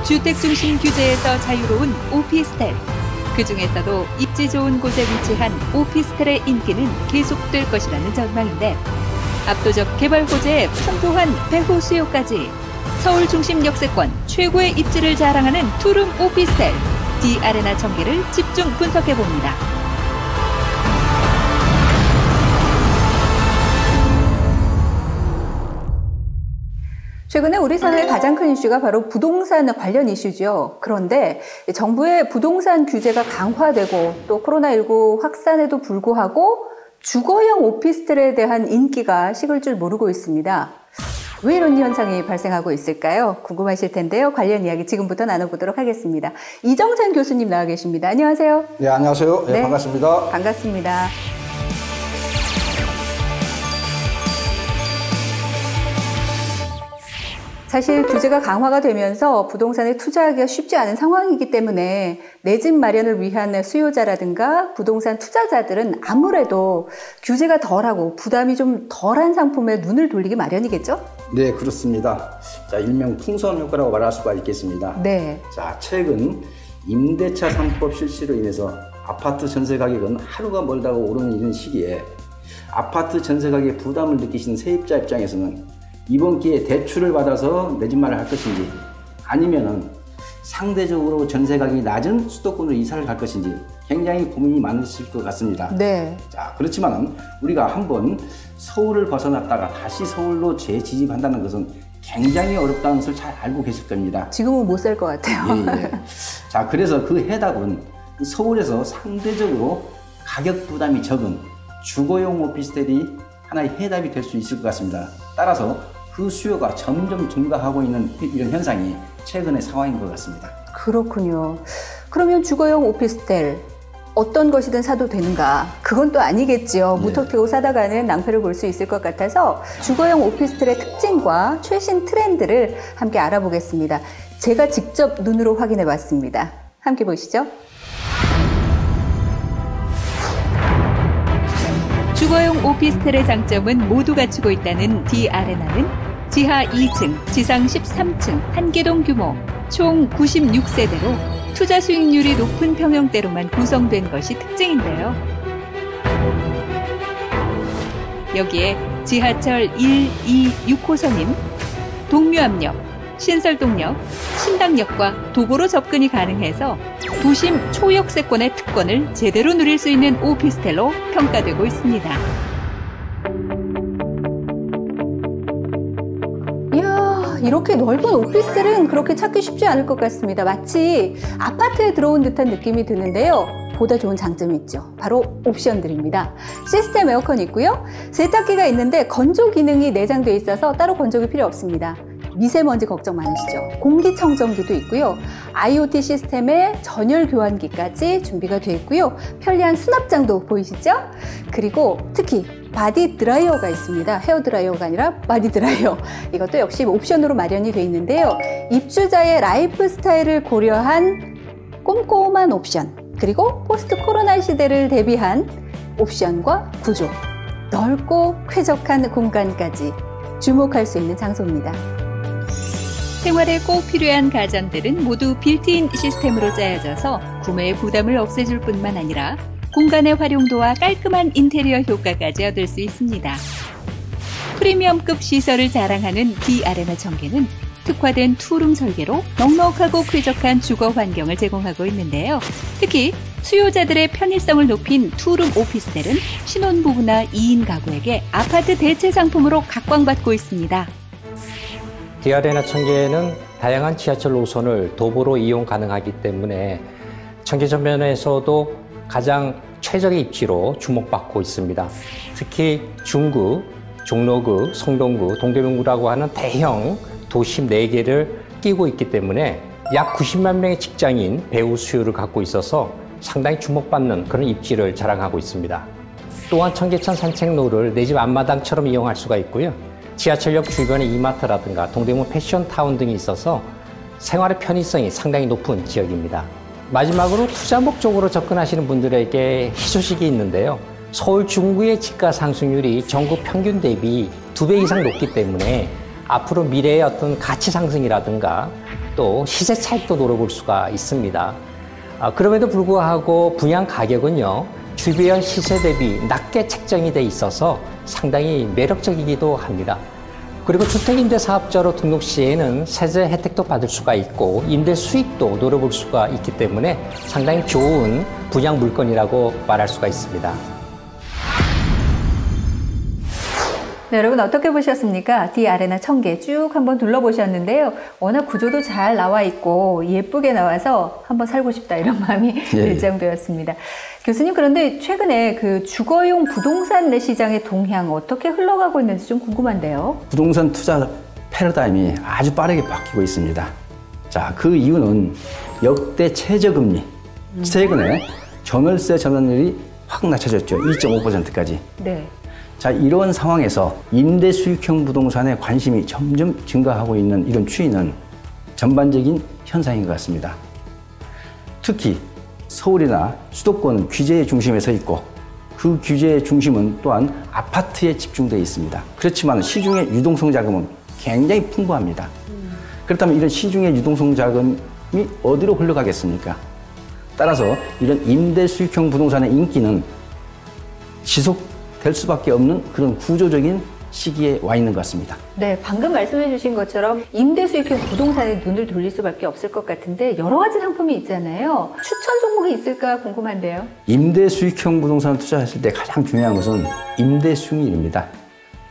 주택 중심 규제에서 자유로운 오피스텔. 그중에서도 입지 좋은 곳에 위치한 오피스텔의 인기는 계속될 것이라는 전망인데 압도적 개발 호재에 풍부한 배후 수요까지 서울 중심 역세권 최고의 입지를 자랑하는 투룸 오피스텔 D아레나 전개를 집중 분석해봅니다. 최근에 우리 사회의 가장 큰 이슈가 바로 부동산 관련 이슈죠. 그런데 정부의 부동산 규제가 강화되고 또 코로나19 확산에도 불구하고 주거형 오피스텔에 대한 인기가 식을 줄 모르고 있습니다. 왜 이런 현상이 발생하고 있을까요? 궁금하실 텐데요. 관련 이야기 지금부터 나눠보도록 하겠습니다. 이정찬 교수님 나와 계십니다. 안녕하세요. 네, 안녕하세요. 네, 반갑습니다. 반갑습니다. 사실 규제가 강화가 되면서 부동산에 투자하기가 쉽지 않은 상황이기 때문에 내 집 마련을 위한 수요자라든가 부동산 투자자들은 아무래도 규제가 덜하고 부담이 좀 덜한 상품에 눈을 돌리기 마련이겠죠? 네, 그렇습니다. 자, 일명 풍선 효과라고 말할 수가 있겠습니다. 네. 자, 최근 임대차 3법 실시로 인해서 아파트 전세 가격은 하루가 멀다고 오르는 이런 시기에 아파트 전세 가격에 부담을 느끼시는 세입자 입장에서는 이번 기회에 대출을 받아서 내 집 마련을 할 것인지 아니면은 상대적으로 전세 가격이 낮은 수도권으로 이사를 갈 것인지 굉장히 고민이 많으실 것 같습니다. 네. 자, 그렇지만은 우리가 한번 서울을 벗어났다가 다시 서울로 재지집한다는 것은 굉장히 어렵다는 것을 잘 알고 계실 겁니다. 지금은 못 살 것 같아요. 예. 자, 그래서 그 해답은 서울에서 상대적으로 가격 부담이 적은 주거용 오피스텔이 하나의 해답이 될 수 있을 것 같습니다. 따라서 그 수요가 점점 증가하고 있는 이런 현상이 최근의 상황인 것 같습니다. 그렇군요. 그러면 주거용 오피스텔 어떤 것이든 사도 되는가? 그건 또 아니겠지요. 네. 무턱대고 사다가는 낭패를 볼 수 있을 것 같아서 주거용 오피스텔의 특징과 최신 트렌드를 함께 알아보겠습니다. 제가 직접 눈으로 확인해 봤습니다. 함께 보시죠. 주거용 오피스텔의 장점은 모두 갖추고 있다는 D아레나는 지하 2층, 지상 13층, 한개동 규모, 총 96세대로 투자 수익률이 높은 평형대로만 구성된 것이 특징인데요. 여기에 지하철 1, 2, 6호선인 동묘암역, 신설동역, 신당역과 도보로 접근이 가능해서 도심 초역세권의 특권을 제대로 누릴 수 있는 오피스텔로 평가되고 있습니다. 이야, 이렇게 넓은 오피스텔은 그렇게 찾기 쉽지 않을 것 같습니다. 마치 아파트에 들어온 듯한 느낌이 드는데요. 보다 좋은 장점이 있죠. 바로 옵션들입니다. 시스템 에어컨이 있고요. 세탁기가 있는데 건조 기능이 내장되어 있어서 따로 건조기 필요 없습니다. 미세먼지 걱정 많으시죠? 공기청정기도 있고요. IoT 시스템에 전열 교환기까지 준비가 되어 있고요. 편리한 수납장도 보이시죠? 그리고 특히 바디 드라이어가 있습니다. 헤어 드라이어가 아니라 바디 드라이어. 이것도 역시 옵션으로 마련이 되어 있는데요. 입주자의 라이프 스타일을 고려한 꼼꼼한 옵션, 그리고 포스트 코로나 시대를 대비한 옵션과 구조, 넓고 쾌적한 공간까지 주목할 수 있는 장소입니다. 생활에 꼭 필요한 가전들은 모두 빌트인 시스템으로 짜여져서 구매의 부담을 없애줄 뿐만 아니라 공간의 활용도와 깔끔한 인테리어 효과까지 얻을 수 있습니다. 프리미엄급 시설을 자랑하는 D아레나 전개는 특화된 투룸 설계로 넉넉하고 쾌적한 주거 환경을 제공하고 있는데요. 특히 수요자들의 편의성을 높인 투룸 오피스텔은 신혼부부나 2인 가구에게 아파트 대체 상품으로 각광받고 있습니다. D아레나 청계는 다양한 지하철 노선을 도보로 이용 가능하기 때문에 청계 전면에서도 가장 최적의 입지로 주목받고 있습니다. 특히 중구, 종로구, 성동구, 동대문구라고 하는 대형 도심 4개를 끼고 있기 때문에 약 90만 명의 직장인 배우 수요를 갖고 있어서 상당히 주목받는 그런 입지를 자랑하고 있습니다. 또한 청계천 산책로를 내 집 앞마당처럼 이용할 수가 있고요. 지하철역 주변에 이마트라든가 동대문 패션타운 등이 있어서 생활의 편의성이 상당히 높은 지역입니다. 마지막으로 투자 목적으로 접근하시는 분들에게 희소식이 있는데요. 서울 중구의 집가 상승률이 전국 평균 대비 2배 이상 높기 때문에 앞으로 미래의 어떤 가치 상승이라든가 또 시세 차익도 노려볼 수가 있습니다. 그럼에도 불구하고 분양 가격은요, 주변 시세 대비 낮게 책정이 돼 있어서 상당히 매력적이기도 합니다. 그리고 주택임대사업자로 등록 시에는 세제 혜택도 받을 수가 있고 임대 수익도 노려볼 수가 있기 때문에 상당히 좋은 분양 물건이라고 말할 수가 있습니다. 네, 여러분 어떻게 보셨습니까? 디아레나 청계 쭉 한번 둘러보셨는데요. 워낙 구조도 잘 나와 있고 예쁘게 나와서 한번 살고 싶다 이런 마음이 들 정도였습니다. 교수님, 그런데 최근에 그 주거용 부동산 내 시장의 동향 어떻게 흘러가고 있는지 좀 궁금한데요. 부동산 투자 패러다임이 아주 빠르게 바뀌고 있습니다. 자, 그 이유는 역대 최저금리, 최근에 전월세 전환율이 확 낮춰졌죠. 2.5%까지. 네. 자, 이런 상황에서 임대 수익형 부동산에 관심이 점점 증가하고 있는 이런 추이는 전반적인 현상인 것 같습니다. 특히 서울이나 수도권은 규제의 중심에 서 있고 그 규제의 중심은 또한 아파트에 집중되어 있습니다. 그렇지만 시중의 유동성 자금은 굉장히 풍부합니다. 그렇다면 이런 시중의 유동성 자금이 어디로 흘러가겠습니까? 따라서 이런 임대 수익형 부동산의 인기는 지속될 수밖에 없는 그런 구조적인 시기에 와 있는 것 같습니다. 네, 방금 말씀해 주신 것처럼 임대 수익형 부동산에 눈을 돌릴 수밖에 없을 것 같은데 여러 가지 상품이 있잖아요. 추천 종목이 있을까 궁금한데요. 임대 수익형 부동산을 투자했을 때 가장 중요한 것은 임대 수익률입니다.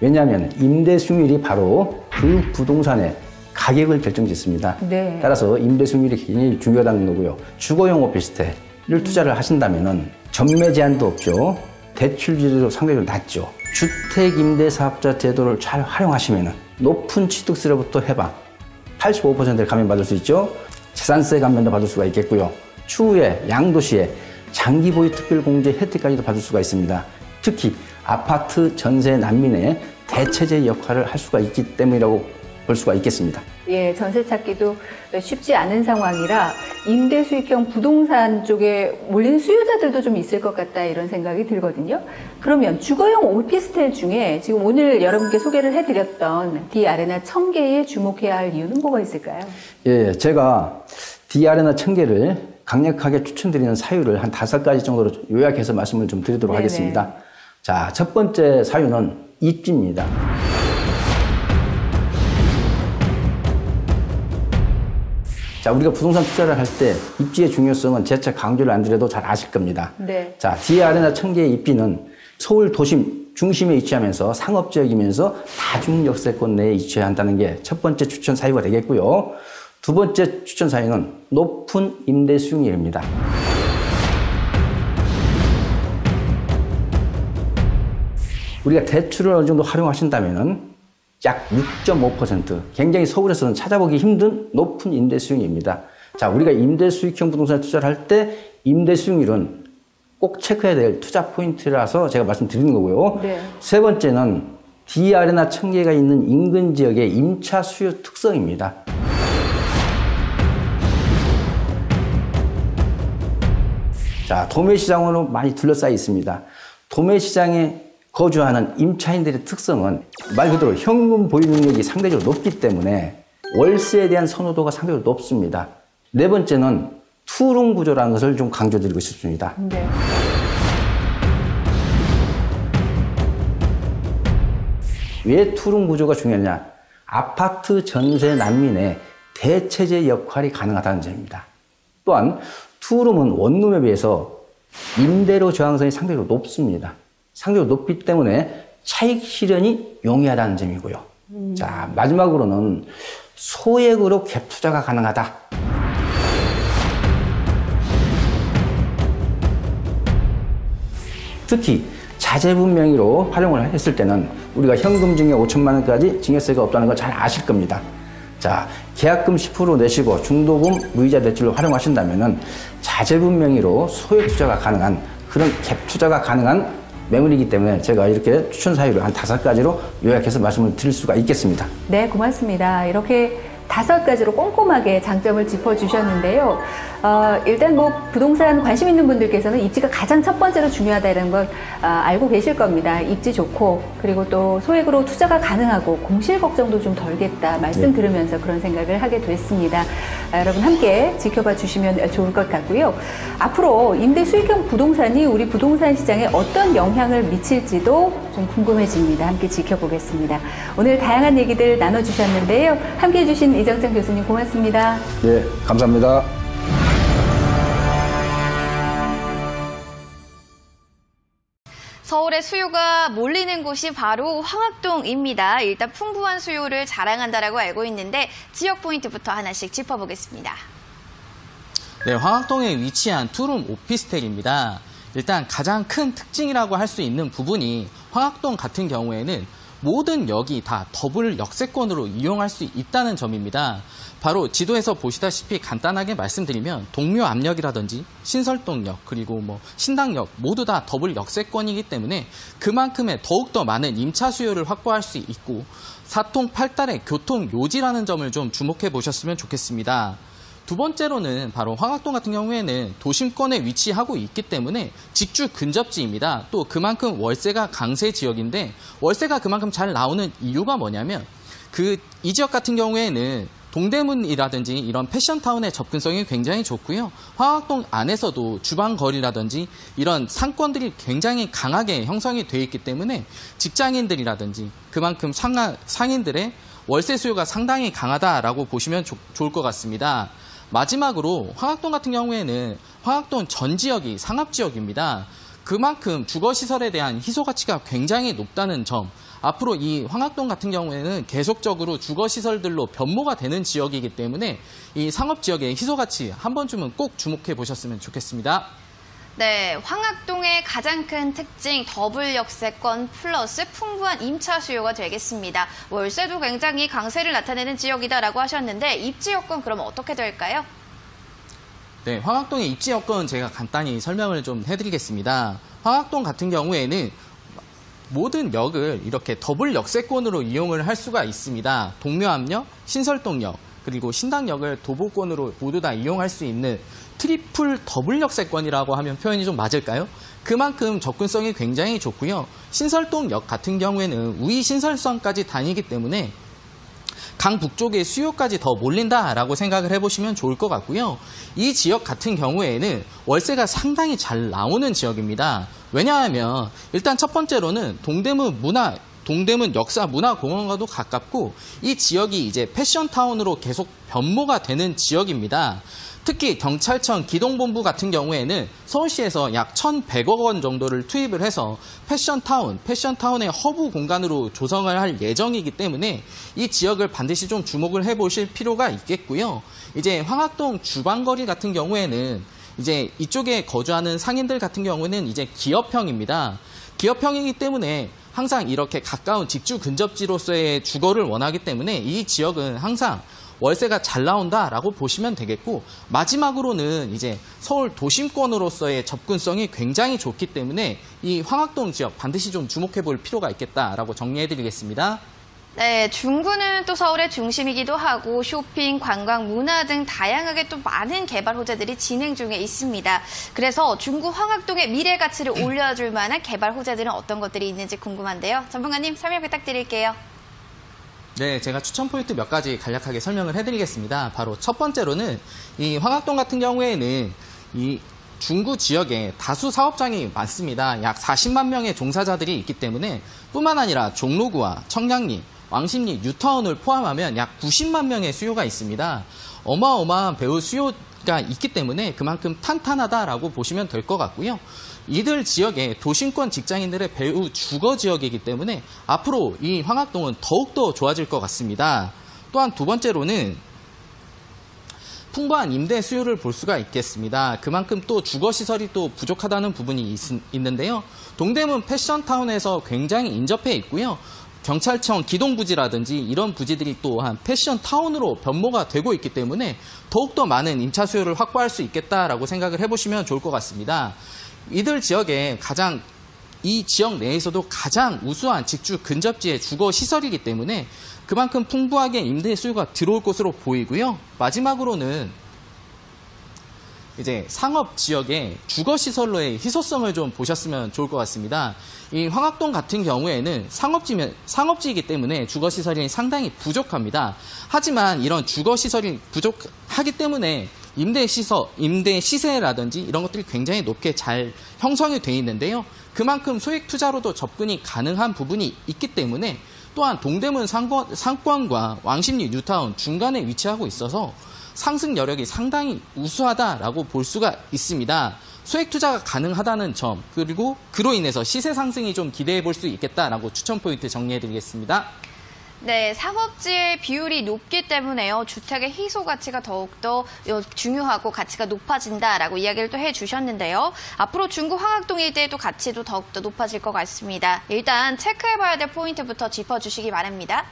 왜냐하면 임대 수익률이 바로 그 부동산의 가격을 결정짓습니다. 네. 따라서 임대 수익률이 굉장히 중요하다는 거고요. 주거용 오피스텔을 투자를 하신다면은 전매 제한도 없죠. 대출비도 상대적으로 낮죠. 주택임대사업자 제도를 잘 활용하시면 높은 취득세로부터 해방, 85%를 감면받을 수 있죠. 재산세 감면도 받을 수가 있겠고요. 추후에 양도시에 장기보유 특별공제 혜택까지도 받을 수가 있습니다. 특히 아파트 전세 난민의 대체제 역할을 할 수가 있기 때문이라고 볼 수가 있겠습니다. 예, 전세 찾기도 쉽지 않은 상황이라 임대 수익형 부동산 쪽에 몰리는 수요자들도 좀 있을 것 같다 이런 생각이 들거든요. 그러면 주거용 오피스텔 중에 지금 오늘 여러분께 소개를 해드렸던 디아레나 청계에 주목해야 할 이유는 뭐가 있을까요? 예, 제가 디아레나 청계를 강력하게 추천드리는 사유를 한 5가지 정도로 요약해서 말씀을 좀 드리도록 하겠습니다. 자, 첫 번째 사유는 입지입니다. 자, 우리가 부동산 투자를 할 때 입지의 중요성은 재차 강조를 안 드려도 잘 아실 겁니다. 네. 자, 디아레나 청계의 입지는 서울 도심 중심에 위치하면서 상업지역이면서 다중역세권 내에 위치한다는 게 첫 번째 추천 사유가 되겠고요. 두 번째 추천 사유는 높은 임대 수익률입니다. 우리가 대출을 어느 정도 활용하신다면은 약 6.5%, 굉장히 서울에서는 찾아보기 힘든 높은 임대 수익률입니다. 자, 우리가 임대 수익형 부동산에 투자를 할 때 임대 수익률은 꼭 체크해야 될 투자 포인트라서 제가 말씀드리는 거고요. 네. 세 번째는 디아레나 청계가 있는 인근 지역의 임차 수요 특성입니다. 자, 도매시장으로 많이 둘러싸여 있습니다. 도매시장에 거주하는 임차인들의 특성은 말 그대로 현금 보유 능력이 상대적으로 높기 때문에 월세에 대한 선호도가 상대적으로 높습니다. 네 번째는 투룸 구조라는 것을 좀 강조드리고 싶습니다. 네. 왜 투룸 구조가 중요하냐? 아파트 전세 난민의 대체제 역할이 가능하다는 점입니다. 또한 투룸은 원룸에 비해서 임대료 저항성이 상대적으로 높습니다. 상대적으로 높기 때문에 차익 실현이 용이하다는 점이고요. 자, 마지막으로는 소액으로 갭 투자가 가능하다. 특히 자재분 명의로 활용을 했을 때는 우리가 현금 증여 5천만 원까지 증여세가 없다는 걸 잘 아실 겁니다. 자, 계약금 10% 내시고 중도금 무이자 대출을 활용하신다면은 자재분 명의로 소액 투자가 가능한 그런 갭 투자가 가능한 매물이기 때문에 제가 이렇게 추천 사유를 한 5가지로 요약해서 말씀을 드릴 수가 있겠습니다. 네, 고맙습니다. 이렇게 5가지로 꼼꼼하게 장점을 짚어주셨는데요. 일단 뭐 부동산 관심 있는 분들께서는 입지가 가장 첫 번째로 중요하다는 걸 알고 계실 겁니다. 입지 좋고 그리고 또 소액으로 투자가 가능하고 공실 걱정도 좀 덜겠다 말씀 들으면서 그런 생각을 하게 됐습니다. 여러분 함께 지켜봐 주시면 좋을 것 같고요. 앞으로 임대 수익형 부동산이 우리 부동산 시장에 어떤 영향을 미칠지도 좀 궁금해집니다. 함께 지켜보겠습니다. 오늘 다양한 얘기들 나눠주셨는데요. 함께해 주신 이정찬 교수님 고맙습니다. 예, 감사합니다. 서울의 수요가 몰리는 곳이 바로 황학동입니다. 일단 풍부한 수요를 자랑한다라고 알고 있는데 지역 포인트부터 하나씩 짚어보겠습니다. 네, 황학동에 위치한 투룸 오피스텔입니다. 일단 가장 큰 특징이라고 할 수 있는 부분이 황학동 같은 경우에는 모든 역이 다 더블 역세권으로 이용할 수 있다는 점입니다. 바로 지도에서 보시다시피 간단하게 말씀드리면 동묘암역이라든지 신설동역 그리고 뭐 신당역 모두 다 더블 역세권이기 때문에 그만큼의 더욱더 많은 임차 수요를 확보할 수 있고 사통팔달의 교통 요지라는 점을 좀 주목해 보셨으면 좋겠습니다. 두 번째로는 바로 황학동 같은 경우에는 도심권에 위치하고 있기 때문에 직주 근접지입니다. 또 그만큼 월세가 강세 지역인데 월세가 그만큼 잘 나오는 이유가 뭐냐면 이 지역 같은 경우에는 동대문이라든지 이런 패션타운의 접근성이 굉장히 좋고요. 황학동 안에서도 주방거리라든지 이런 상권들이 굉장히 강하게 형성이 되어 있기 때문에 직장인들이라든지 그만큼 상인들의 월세 수요가 상당히 강하다라고 보시면 좋을 것 같습니다. 마지막으로 황학동 같은 경우에는 황학동 전 지역이 상업지역입니다. 그만큼 주거시설에 대한 희소가치가 굉장히 높다는 점, 앞으로 이 황학동 같은 경우에는 계속적으로 주거시설들로 변모가 되는 지역이기 때문에 이 상업지역의 희소가치 한 번쯤은 꼭 주목해 보셨으면 좋겠습니다. 네, 황학동의 가장 큰 특징 더블 역세권 플러스 풍부한 임차 수요가 되겠습니다. 월세도 굉장히 강세를 나타내는 지역이다라고 하셨는데 입지 여건 그럼 어떻게 될까요? 네, 황학동의 입지 여건 제가 간단히 설명을 좀 해드리겠습니다. 황학동 같은 경우에는 모든 역을 이렇게 더블 역세권으로 이용을 할 수가 있습니다. 동묘암역, 신설동역, 그리고 신당역을 도보권으로 모두 다 이용할 수 있는 트리플 더블 역세권이라고 하면 표현이 좀 맞을까요? 그만큼 접근성이 굉장히 좋고요. 신설동역 같은 경우에는 우이 신설선까지 다니기 때문에 강북쪽의 수요까지 더 몰린다라고 생각을 해보시면 좋을 것 같고요. 이 지역 같은 경우에는 월세가 상당히 잘 나오는 지역입니다. 왜냐하면 일단 첫 번째로는 동대문 역사문화공원과도 가깝고 이 지역이 이제 패션타운으로 계속 변모가 되는 지역입니다. 특히 경찰청 기동본부 같은 경우에는 서울시에서 약 1,100억 원 정도를 투입을 해서 패션타운의 허브 공간으로 조성을 할 예정이기 때문에 이 지역을 반드시 좀 주목을 해보실 필요가 있겠고요. 이제 황학동 주방거리 같은 경우에는 이제 이쪽에 거주하는 상인들 같은 경우는 이제 기업형입니다. 기업형이기 때문에 항상 이렇게 가까운 직주 근접지로서의 주거를 원하기 때문에 이 지역은 항상 월세가 잘 나온다라고 보시면 되겠고, 마지막으로는 이제 서울 도심권으로서의 접근성이 굉장히 좋기 때문에 이 황학동 지역 반드시 좀 주목해 볼 필요가 있겠다라고 정리해 드리겠습니다. 네, 중구는 또 서울의 중심이기도 하고 쇼핑, 관광, 문화 등 다양하게 또 많은 개발 호재들이 진행 중에 있습니다. 그래서 중구 황학동의 미래 가치를 올려줄 만한 개발 호재들은 어떤 것들이 있는지 궁금한데요. 전문가님 설명 부탁드릴게요. 네, 제가 추천 포인트 몇 가지 간략하게 설명을 해드리겠습니다. 바로 첫 번째로는 이 황학동 같은 경우에는 이 중구 지역에 다수 사업장이 많습니다. 약 40만 명의 종사자들이 있기 때문에 뿐만 아니라 종로구와 청량리, 왕십리, 뉴타운을 포함하면 약 90만 명의 수요가 있습니다. 어마어마한 배우 수요가 있기 때문에 그만큼 탄탄하다라고 보시면 될 것 같고요. 이들 지역의 도심권 직장인들의 배우 주거 지역이기 때문에 앞으로 이 황학동은 더욱더 좋아질 것 같습니다. 또한 두 번째로는 풍부한 임대 수요를 볼 수가 있겠습니다. 그만큼 또 주거시설이 또 부족하다는 부분이 있는데요. 동대문 패션타운에서 굉장히 인접해 있고요. 경찰청 기동부지라든지 이런 부지들이 또한 패션타운으로 변모가 되고 있기 때문에 더욱더 많은 임차 수요를 확보할 수 있겠다라고 생각을 해보시면 좋을 것 같습니다. 이들 지역에 이 지역 내에서도 가장 우수한 직주 근접지의 주거 시설이기 때문에 그만큼 풍부하게 임대 수요가 들어올 것으로 보이고요. 마지막으로는 이제 상업 지역의 주거 시설로의 희소성을 좀 보셨으면 좋을 것 같습니다. 이 황학동 같은 경우에는 상업지이기 때문에 주거 시설이 상당히 부족합니다. 하지만 이런 주거 시설이 부족하기 때문에 임대 시세라든지 이런 것들이 굉장히 높게 잘 형성이 돼 있는데요. 그만큼 소액 투자로도 접근이 가능한 부분이 있기 때문에 또한 동대문 상권과 왕십리 뉴타운 중간에 위치하고 있어서 상승 여력이 상당히 우수하다라고 볼 수가 있습니다. 소액 투자가 가능하다는 점, 그리고 그로 인해서 시세 상승이 좀 기대해 볼 수 있겠다라고 추천 포인트 정리해 드리겠습니다. 네, 상업지의 비율이 높기 때문에요. 주택의 희소 가치가 더욱더 중요하고 가치가 높아진다라고 이야기를 또 해주셨는데요. 앞으로 중구 황학동 일대도 가치도 더욱더 높아질 것 같습니다. 일단 체크해봐야 될 포인트부터 짚어주시기 바랍니다.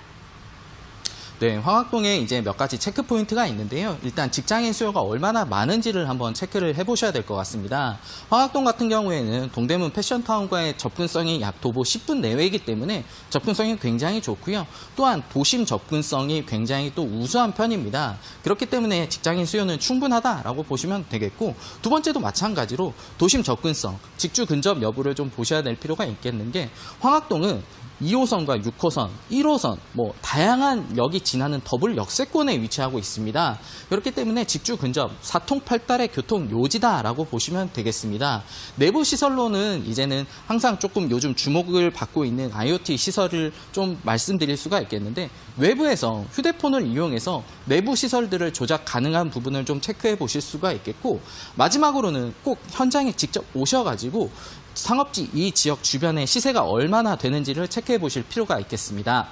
네, 황학동에 이제 몇 가지 체크 포인트가 있는데요. 일단 직장인 수요가 얼마나 많은지를 한번 체크를 해보셔야 될 것 같습니다. 황학동 같은 경우에는 동대문 패션타운과의 접근성이 약 도보 10분 내외이기 때문에 접근성이 굉장히 좋고요. 또한 도심 접근성이 굉장히 또 우수한 편입니다. 그렇기 때문에 직장인 수요는 충분하다라고 보시면 되겠고, 두 번째도 마찬가지로 도심 접근성, 직주 근접 여부를 좀 보셔야 될 필요가 있겠는 게, 황학동은 2호선과 6호선, 1호선, 다양한 역이 지나는 더블 역세권에 위치하고 있습니다. 그렇기 때문에 직주 근접, 사통팔달의 교통 요지다라고 보시면 되겠습니다. 내부 시설로는 이제는 항상 조금 요즘 주목을 받고 있는 IoT 시설을 좀 말씀드릴 수가 있겠는데, 외부에서 휴대폰을 이용해서 내부 시설들을 조작 가능한 부분을 좀 체크해 보실 수가 있겠고, 마지막으로는 꼭 현장에 직접 오셔가지고 상업지 이 지역 주변의 시세가 얼마나 되는지를 체크해 보실 필요가 있겠습니다.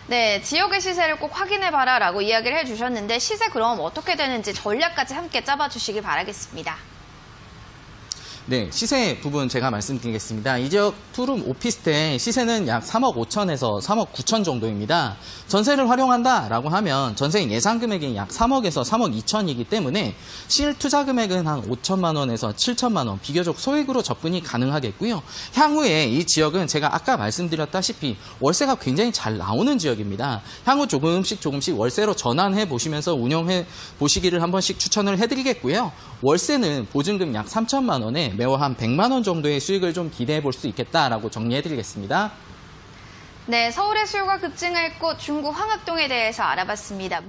네, 지역의 시세를 꼭 확인해봐라라고 이야기를 해주셨는데, 시세 그럼 어떻게 되는지 전략까지 함께 짜봐주시기 바라겠습니다. 네, 시세 부분 제가 말씀드리겠습니다. 이 지역 투룸 오피스텔 시세는 약 3억 5천에서 3억 9천 정도입니다. 전세를 활용한다라고 하면 전세 예상 금액이 약 3억에서 3억 2천이기 때문에 실투자 금액은 한 5천만 원에서 7천만 원, 비교적 소액으로 접근이 가능하겠고요. 향후에 이 지역은 제가 아까 말씀드렸다시피 월세가 굉장히 잘 나오는 지역입니다. 향후 조금씩 월세로 전환해 보시면서 운영해 보시기를 한 번씩 추천을 해드리겠고요. 월세는 보증금 약 3천만 원에 매월 한 100만 원 정도의 수익을 좀 기대해 볼 수 있겠다라고 정리해드리겠습니다. 네, 서울의 수요가 급증할 곳 중구 황학동에 대해서 알아봤습니다.